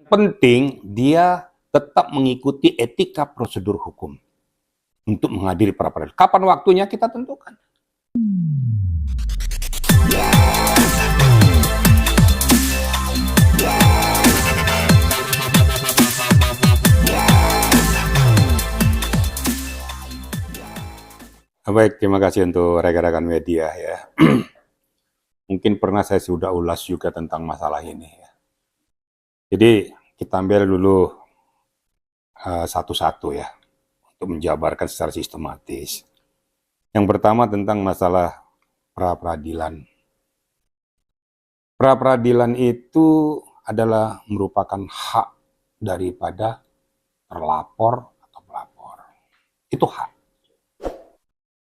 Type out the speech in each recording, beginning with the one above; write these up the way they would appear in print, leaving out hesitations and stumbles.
penting dia tetap mengikuti etika prosedur hukum untuk menghadiri pra peradilan. Kapan waktunya kita tentukan. Baik, terima kasih untuk rekan-rekan media ya. Mungkin pernah saya sudah ulas juga tentang masalah ini ya. Jadi kita ambil dulu satu-satu ya untuk menjabarkan secara sistematis. Yang pertama tentang masalah pra-peradilan. Pra-peradilan itu adalah merupakan hak daripada terlapor atau pelapor. Itu hak.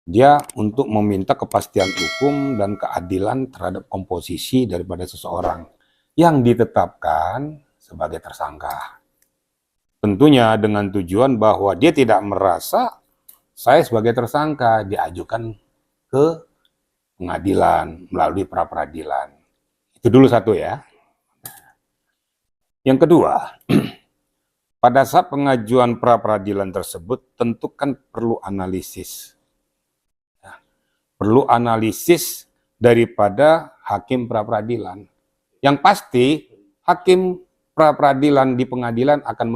Dia untuk meminta kepastian hukum dan keadilan terhadap komposisi daripada seseorang yang ditetapkan sebagai tersangka. Tentunya dengan tujuan bahwa dia tidak merasa saya sebagai tersangka diajukan ke pengadilan melalui pra-peradilan. Itu dulu satu ya. Yang kedua, pada saat pengajuan pra-peradilan tersebut tentu kan perlu analisis. Perlu analisis daripada hakim pra-peradilan. Yang pasti hakim pra-peradilan di pengadilan akan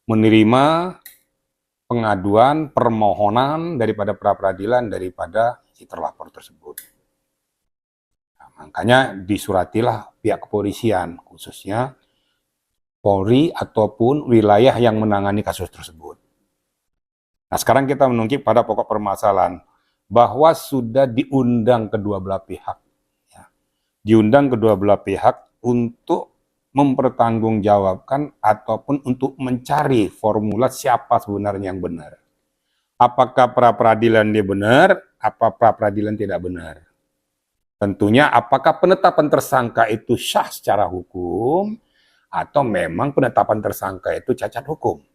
menerima pengaduan, permohonan daripada pra-peradilan daripada si terlapor tersebut. Nah, makanya disuratilah pihak kepolisian, khususnya Polri ataupun wilayah yang menangani kasus tersebut. Nah, sekarang kita menunggu pada pokok permasalahan bahwa sudah diundang kedua belah pihak. Ya. Diundang kedua belah pihak untuk mempertanggungjawabkan ataupun untuk mencari formula siapa sebenarnya yang benar. Apakah pra-peradilan dia benar, apa pra-peradilan tidak benar. Tentunya apakah penetapan tersangka itu sah secara hukum, atau memang penetapan tersangka itu cacat hukum.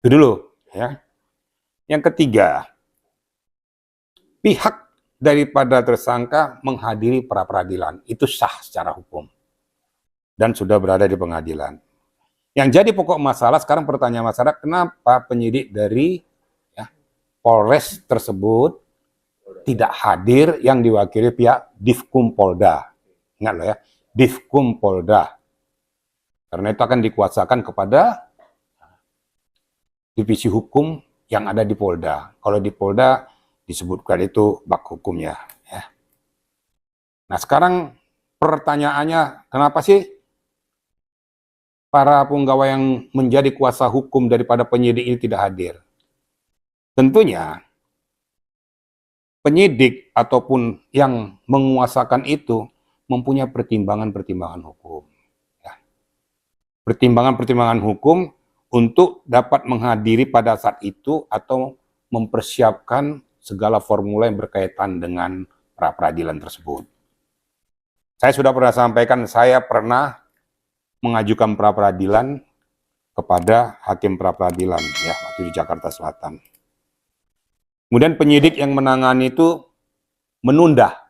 Itu dulu. Ya. Yang ketiga, pihak daripada tersangka menghadiri pra-peradilan. Itu sah secara hukum. Dan sudah berada di pengadilan. Yang jadi pokok masalah, sekarang pertanyaan masyarakat, kenapa penyidik dari Polres tersebut tidak hadir yang diwakili pihak Divkum Polda. Ingat loh ya, Divkum Polda. Karena itu akan dikuasakan kepada divisi hukum yang ada di Polda. Kalau di Polda disebutkan itu bak hukumnya. Ya. Nah sekarang pertanyaannya, kenapa sih para penggawa yang menjadi kuasa hukum daripada penyidik ini tidak hadir? Tentunya penyidik ataupun yang menguasakan itu mempunyai pertimbangan-pertimbangan hukum. Ya. Pertimbangan-pertimbangan hukum untuk dapat menghadiri pada saat itu atau mempersiapkan segala formula yang berkaitan dengan pra-peradilan tersebut. Saya sudah pernah sampaikan, saya pernah mengajukan pra-peradilan kepada hakim pra-peradilan ya waktu di Jakarta Selatan. Kemudian penyidik yang menangani itu menunda,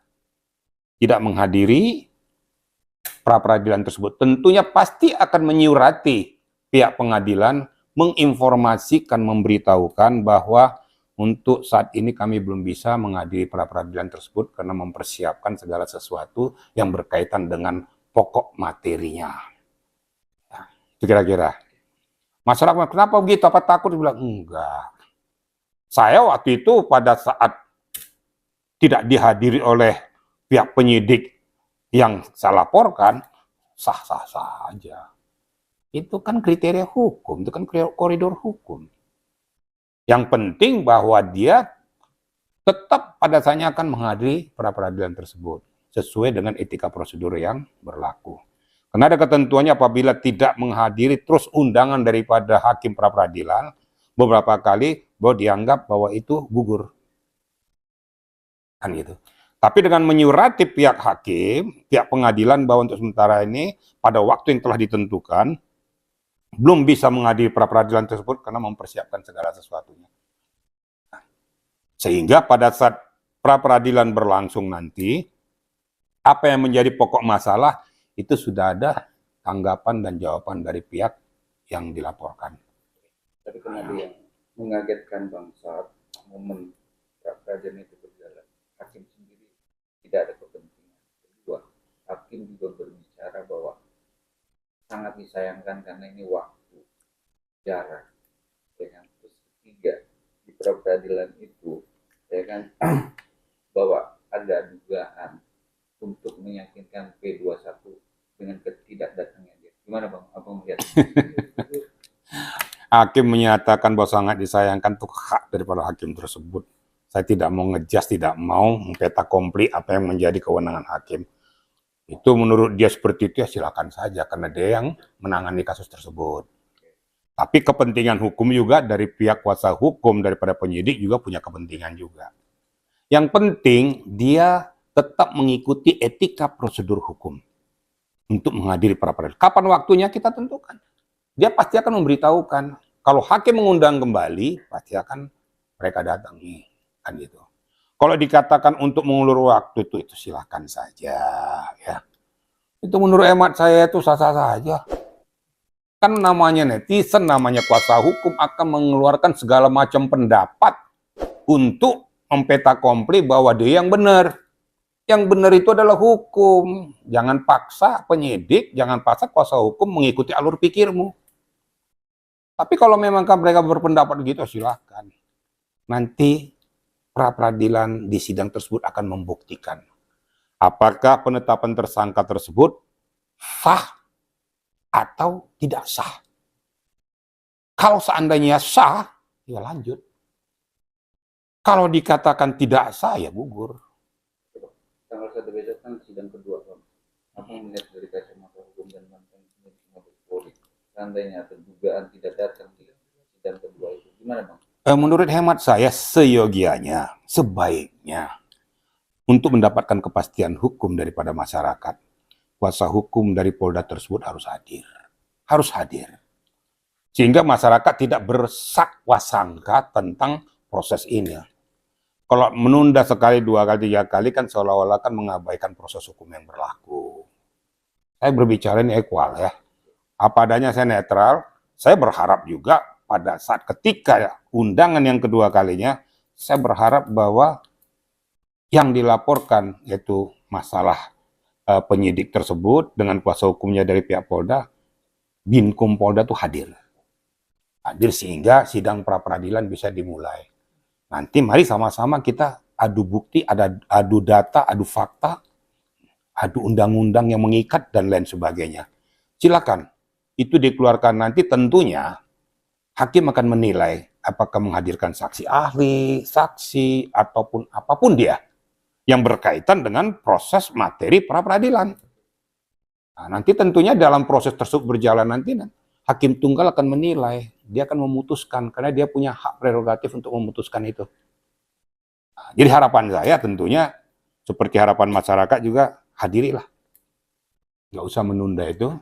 tidak menghadiri pra-peradilan tersebut. Tentunya pasti akan menyurati pihak pengadilan, menginformasikan, memberitahukan bahwa untuk saat ini kami belum bisa menghadiri pra-peradilan tersebut karena mempersiapkan segala sesuatu yang berkaitan dengan pokok materinya. Nah, itu kira-kira. Masyarakat, kenapa begitu? Apa takut? Bilang, enggak. Saya waktu itu pada saat tidak dihadiri oleh pihak penyidik yang saya laporkan, sah-sah saja. Itu kan kriteria hukum, itu kan koridor hukum. Yang penting bahwa dia tetap pada saatnya akan menghadiri pra-peradilan tersebut sesuai dengan etika prosedur yang berlaku. Karena ada ketentuannya apabila tidak menghadiri terus undangan daripada hakim pra-peradilan, beberapa kali bahwa dianggap bahwa itu gugur. Kan gitu. Tapi dengan menyurati pihak hakim, pihak pengadilan bahwa untuk sementara ini pada waktu yang telah ditentukan belum bisa menghadiri pra-peradilan tersebut karena mempersiapkan segala sesuatunya. Sehingga pada saat pra-peradilan berlangsung nanti, apa yang menjadi pokok masalah itu sudah ada tanggapan dan jawaban dari pihak yang dilaporkan. Tapi kan ada yang mengagetkan Bang saat momen pra-peradilan itu berjalan. Hakim sendiri tidak ada kepentingan. Kedua, hakim juga berbicara bahwa sangat disayangkan karena ini waktu, jarak. Ya kan? Terus ketiga, di pra-peradilan itu, ya kan, bahwa ada dugaan untuk meyakinkan P21 dengan ketidakdatangannya dia. Gimana Bang? Abang melihat? Hakim menyatakan bahwa sangat disayangkan itu hak daripada hakim tersebut. Saya tidak mau ngejas, tidak mau mempeta kompli apa yang menjadi kewenangan hakim. Itu menurut dia seperti itu ya silakan saja karena dia yang menangani kasus tersebut. Tapi kepentingan hukum juga dari pihak kuasa hukum daripada penyidik juga punya kepentingan juga. Yang penting dia tetap mengikuti etika prosedur hukum untuk menghadiri pra peradilan. Kapan waktunya kita tentukan. Dia pasti akan memberitahukan. Kalau hakim mengundang kembali, pasti akan mereka datangi, kan gitu. Kalau dikatakan untuk mengulur waktu itu silakan saja, ya. Itu menurut hemat saya itu sah-sah saja. Kan namanya netizen, namanya kuasa hukum akan mengeluarkan segala macam pendapat untuk mempeta kompli bahwa dia yang benar. Yang benar itu adalah hukum. Jangan paksa penyidik, jangan paksa kuasa hukum mengikuti alur pikirmu. Tapi kalau memang mereka berpendapat begitu, silakan. Nanti pra-peradilan di sidang tersebut akan membuktikan apakah penetapan tersangka tersebut sah atau tidak sah. Kalau seandainya sah, ya lanjut. Kalau dikatakan tidak sah, ya gugur. Tanggal 1 besok kan sidang kedua Bang. Apa melihat dari kacamata hukum dan mantan penyidik Mabes Polri? Seandainya ada dugaan tidak datang di sidang kedua itu, gimana Bang? Menurut hemat saya, seyogianya, sebaiknya, untuk mendapatkan kepastian hukum daripada masyarakat, kuasa hukum dari Polda tersebut harus hadir. Harus hadir. Sehingga masyarakat tidak bersangka tentang proses ini. Kalau menunda sekali, dua kali, tiga kali, kan seolah-olah kan mengabaikan proses hukum yang berlaku. Saya berbicara ini equal ya. Apa adanya saya netral, saya berharap juga pada saat ketika undangan yang kedua kalinya, saya berharap bahwa yang dilaporkan yaitu masalah penyidik tersebut dengan kuasa hukumnya dari pihak Polda, Binkum Polda itu hadir. Hadir sehingga sidang pra-peradilan bisa dimulai. Nanti mari sama-sama kita adu bukti, adu data, adu fakta, adu undang-undang yang mengikat dan lain sebagainya. Silakan. Itu dikeluarkan nanti tentunya hakim akan menilai apakah menghadirkan saksi ahli, saksi, ataupun apapun dia yang berkaitan dengan proses materi pra-peradilan. Nah, nanti tentunya dalam proses tersebut berjalan nanti hakim tunggal akan menilai, dia akan memutuskan karena dia punya hak prerogatif untuk memutuskan itu. Nah, jadi harapan saya tentunya seperti harapan masyarakat juga hadirilah. Nggak usah menunda itu.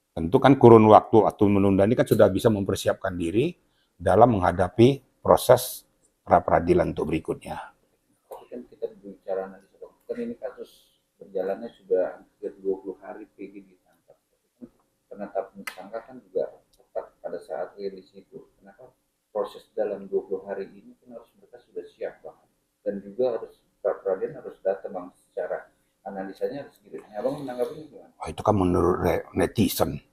Tentu kan kurun waktu atau menunda ini kan sudah bisa mempersiapkan diri dalam menghadapi proses pra-peradilan untuk berikutnya. Tapi kan kita bicara nanti kan ini kasus berjalannya sudah hampir 20 hari PG ditangkap. Penetapan tersangka kan juga tepat pada saat rilis itu. Kenapa proses dalam 20 hari ini kan harus mereka sudah siap Bang. Dan juga harus pra-peradilan harus datang Bang secara analisanya harus gitu. Abang menanggapinya gimana? Itu kan menurut netizen.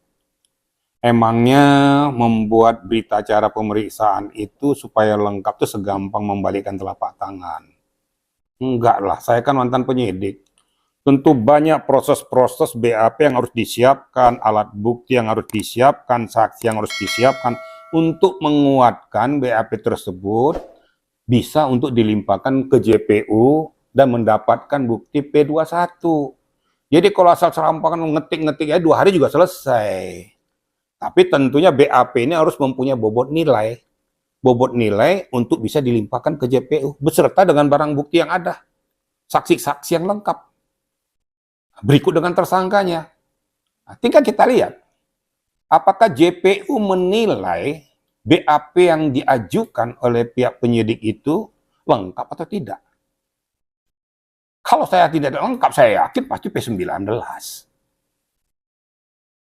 Emangnya membuat berita acara pemeriksaan itu supaya lengkap itu segampang membalikkan telapak tangan? Enggak lah, saya kan mantan penyidik. Tentu banyak proses-proses BAP yang harus disiapkan, alat bukti yang harus disiapkan, saksi yang harus disiapkan untuk menguatkan BAP tersebut bisa untuk dilimpahkan ke JPU dan mendapatkan bukti P21. Jadi kalau asal serampakan ngetik-ngetik ya 2 hari juga selesai. Tapi tentunya BAP ini harus mempunyai bobot nilai untuk bisa dilimpahkan ke JPU beserta dengan barang bukti yang ada, saksi-saksi yang lengkap. Berikut dengan tersangkanya. Nah, tinggal kita lihat apakah JPU menilai BAP yang diajukan oleh pihak penyidik itu lengkap atau tidak. Kalau saya tidak lengkap, saya yakin pasti P19.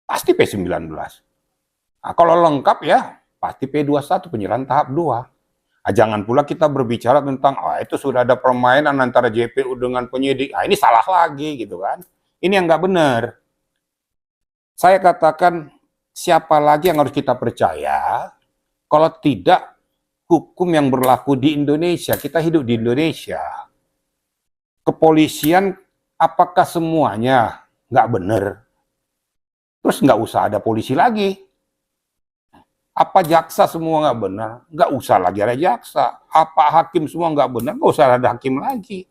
pasti P19. Nah, kalau lengkap ya pasti P21, penyerahan tahap 2. Nah, jangan pula kita berbicara tentang itu sudah ada permainan antara JPU dengan penyidik. Nah, ini salah lagi gitu kan. Ini yang nggak benar. Saya katakan siapa lagi yang harus kita percaya kalau tidak hukum yang berlaku di Indonesia. Kita hidup di Indonesia. Kepolisian apakah semuanya nggak benar? Terus nggak usah ada polisi lagi. Apa jaksa semua nggak benar? Nggak usah lagi ada jaksa. Apa hakim semua nggak benar? Nggak usah ada hakim lagi.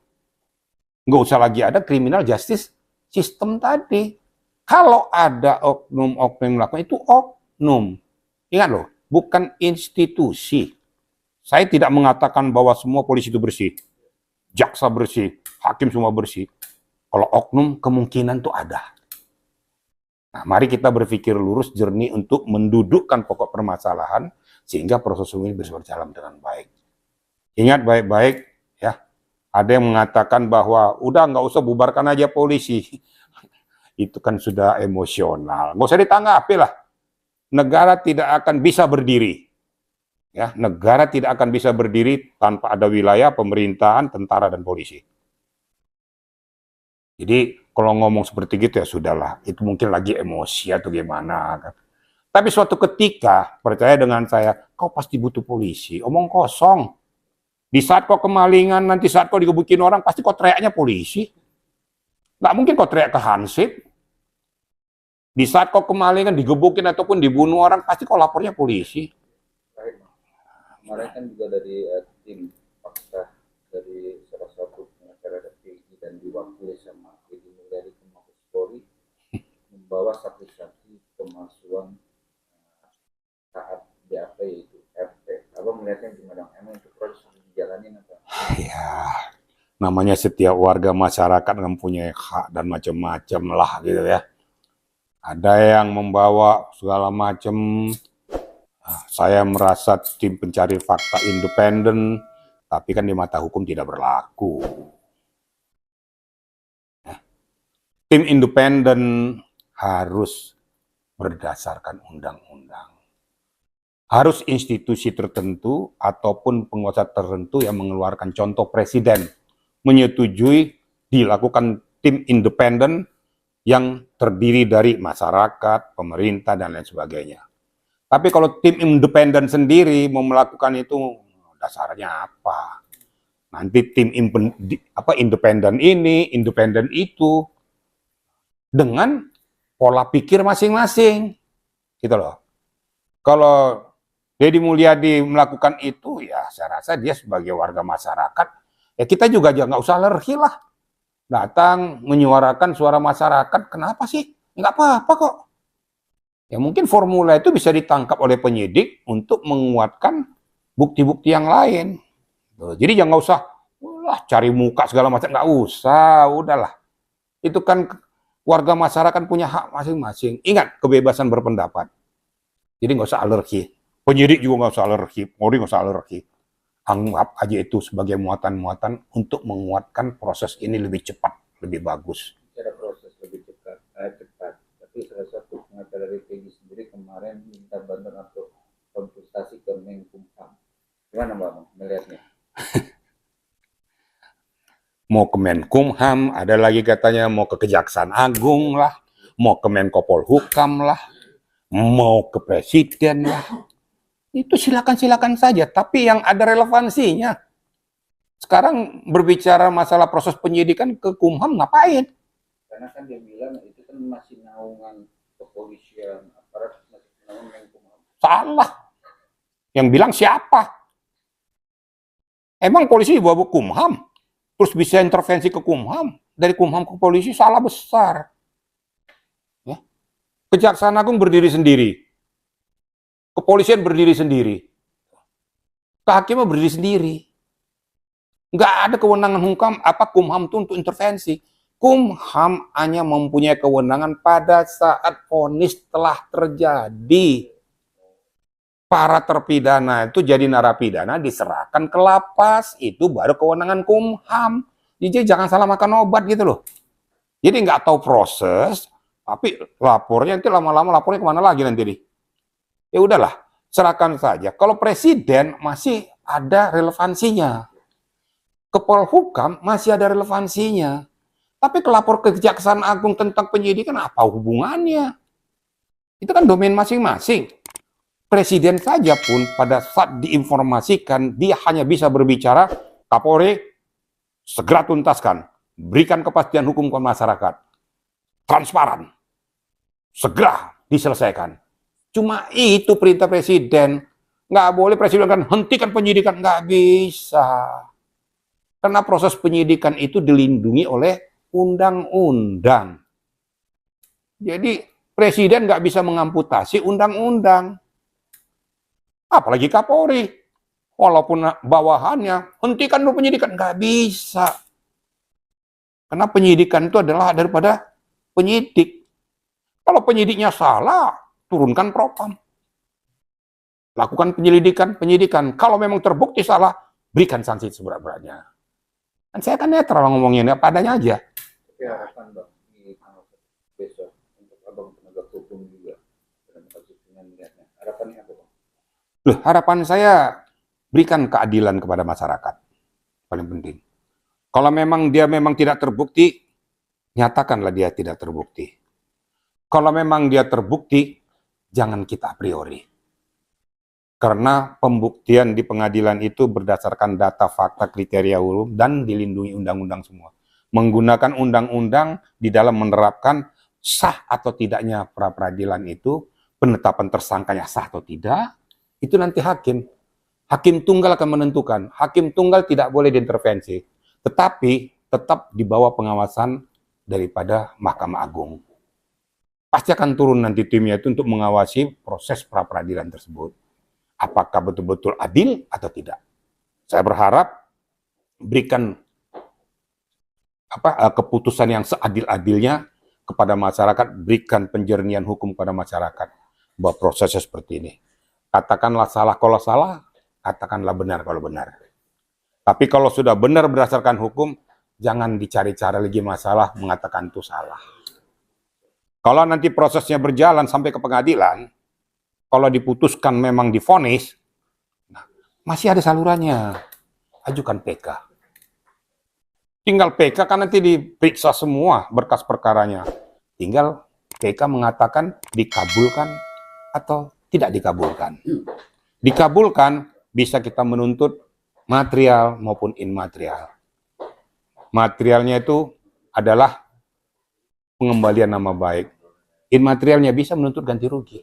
Nggak usah lagi ada criminal justice system tadi. Kalau ada oknum-oknum yang melakukan, itu oknum. Ingat loh, bukan institusi. Saya tidak mengatakan bahwa semua polisi itu bersih. Jaksa bersih, hakim semua bersih. Kalau oknum, kemungkinan itu ada. Nah, mari kita berpikir lurus, jernih untuk mendudukkan pokok permasalahan sehingga proses ini bisa berjalan dengan baik. Ingat baik-baik, ya. Ada yang mengatakan bahwa udah nggak usah bubarkan aja polisi. Itu kan sudah emosional. Nggak usah ditanggapi lah. Negara tidak akan bisa berdiri. Ya, negara tidak akan bisa berdiri tanpa ada wilayah pemerintahan, tentara dan polisi. Jadi kalau ngomong seperti gitu ya sudahlah, itu mungkin lagi emosi atau gimana kan. Tapi suatu ketika, percaya dengan saya, kau pasti butuh polisi. Omong kosong. Di saat kau kemalingan, nanti saat kau digebukin orang, pasti kau teriaknya polisi. Nggak mungkin kau teriak ke Hansip. Di saat kau kemalingan, digebukin ataupun dibunuh orang, pasti kau lapornya polisi. Kemarin kan juga dari tim paksa dari salah satu pengacara dari dan diwakili sama Edi Mulyadi ke Mabes Polri membawa saksi-saksi pemalsuan saat BAP itu RT. Abang melihatnya gimana? Emang itu proses dijalanin apa? Ya, namanya setiap warga masyarakat mempunyai hak dan macam-macam lah gitu ya. Ada yang membawa segala macam. Saya merasa tim pencari fakta independen, tapi kan di mata hukum tidak berlaku. Tim independen harus berdasarkan undang-undang. Harus institusi tertentu ataupun penguasa tertentu yang mengeluarkan contoh presiden menyetujui dilakukan tim independen yang terdiri dari masyarakat, pemerintah, dan lain sebagainya. Tapi kalau tim independen sendiri mau melakukan itu, dasarnya apa? Nanti tim independen ini, independen itu, dengan pola pikir masing-masing. Gitu loh. Kalau Deddy Mulyadi melakukan itu, ya saya rasa dia sebagai warga masyarakat, ya kita juga nggak usah alergi lah. Datang menyuarakan suara masyarakat, kenapa sih? Nggak apa-apa kok. Ya mungkin formula itu bisa ditangkap oleh penyidik untuk menguatkan bukti-bukti yang lain. Jadi jangan usah cari muka segala macam, nggak usah, udahlah. Itu kan warga masyarakat punya hak masing-masing. Ingat kebebasan berpendapat. Jadi nggak usah alergi. Penyidik juga nggak usah alergi, Polri nggak usah alergi. Anggap aja itu sebagai muatan-muatan untuk menguatkan proses ini lebih cepat, lebih bagus. Cara proses lebih cepat. Tapi salah satu pengacara dari PG sendiri kemarin minta bantuan untuk konsultasi ke Menkumham. Gimana Bang melihatnya? Mau ke Menkumham, ada lagi katanya mau ke Kejaksaan Agung lah, mau ke Menko Polhukam lah, mau ke Presiden lah. Itu silakan-silakan saja, tapi yang ada relevansinya. Sekarang berbicara masalah proses penyidikan ke Kumham ngapain? Karena kan dia bilang itu kan masih naungan kepolisian, aparat masih naungan Menkumham. Salah. Yang bilang siapa? Emang polisi dibawa ke Kumham? Terus bisa intervensi ke Kumham? Dari Kumham ke polisi salah besar. Ya. Kejaksaan Agung berdiri sendiri. Kepolisian berdiri sendiri. Kehakiman berdiri sendiri. Nggak ada kewenangan Kumham itu untuk intervensi. Kumham hanya mempunyai kewenangan pada saat vonis telah terjadi. Para terpidana itu jadi narapidana diserahkan ke lapas, itu baru kewenangan Kumham. Jadi jangan salah makan obat gitu loh. Jadi nggak tahu proses, Tapi lapornya nanti lama-lama lapornya kemana lagi nanti nih? Ya udahlah, serahkan saja. Kalau presiden masih ada relevansinya. Ke Polhukam masih ada relevansinya. Tapi kelapor ke Kejaksaan Agung tentang penyidikan apa hubungannya? Itu kan domain masing-masing. Presiden saja pun pada saat diinformasikan, dia hanya bisa berbicara, Kapolri segera tuntaskan, berikan kepastian hukum ke masyarakat, transparan, segera diselesaikan. Cuma itu perintah presiden. Nggak boleh presiden kan hentikan penyidikan, nggak bisa. Karena proses penyidikan itu dilindungi oleh undang-undang. Jadi presiden nggak bisa mengamputasi undang-undang. Apalagi Kapolri. Walaupun bawahannya, hentikan dulu penyidikan. Nggak bisa. Karena penyidikan itu adalah daripada penyidik. Kalau penyidiknya salah, turunkan propam. Lakukan penyidikan. Kalau memang terbukti salah, berikan sanksi seberat-beratnya. Dan saya kan netral ngomongnya, apa adanya aja. Tapi harapan Bang, di tanggal besok untuk abang penegak hukum juga dalam kasus dengan melihatnya. Harapannya apa Bang? Loh, harapan saya berikan keadilan kepada masyarakat. Paling penting. Kalau memang dia memang tidak terbukti, nyatakanlah dia tidak terbukti. Kalau memang dia terbukti, jangan kita a priori. Karena pembuktian di pengadilan itu berdasarkan data, fakta, kriteria hukum, dan dilindungi undang-undang semua. Menggunakan undang-undang di dalam menerapkan sah atau tidaknya pra-peradilan itu, penetapan tersangkanya sah atau tidak, itu nanti hakim. Hakim tunggal akan menentukan. Hakim tunggal tidak boleh diintervensi. Tetapi tetap di bawah pengawasan daripada Mahkamah Agung. Pasti akan turun nanti timnya itu untuk mengawasi proses pra-peradilan tersebut. Apakah betul-betul adil atau tidak. Saya berharap berikan keputusan yang seadil-adilnya kepada masyarakat, berikan penjernihan hukum kepada masyarakat bahwa prosesnya seperti ini. Katakanlah salah kalau salah, katakanlah benar kalau benar. Tapi kalau sudah benar berdasarkan hukum, jangan dicari cara lagi masalah mengatakan itu salah. Kalau nanti prosesnya berjalan sampai ke pengadilan, kalau diputuskan memang divonis, nah, masih ada salurannya. Ajukan PK. Tinggal PK kan nanti diperiksa semua berkas perkaranya. Tinggal PK mengatakan dikabulkan atau tidak dikabulkan. Dikabulkan, bisa kita menuntut material maupun immaterial. Materialnya itu adalah pengembalian nama baik. Immaterialnya bisa menuntut ganti rugi.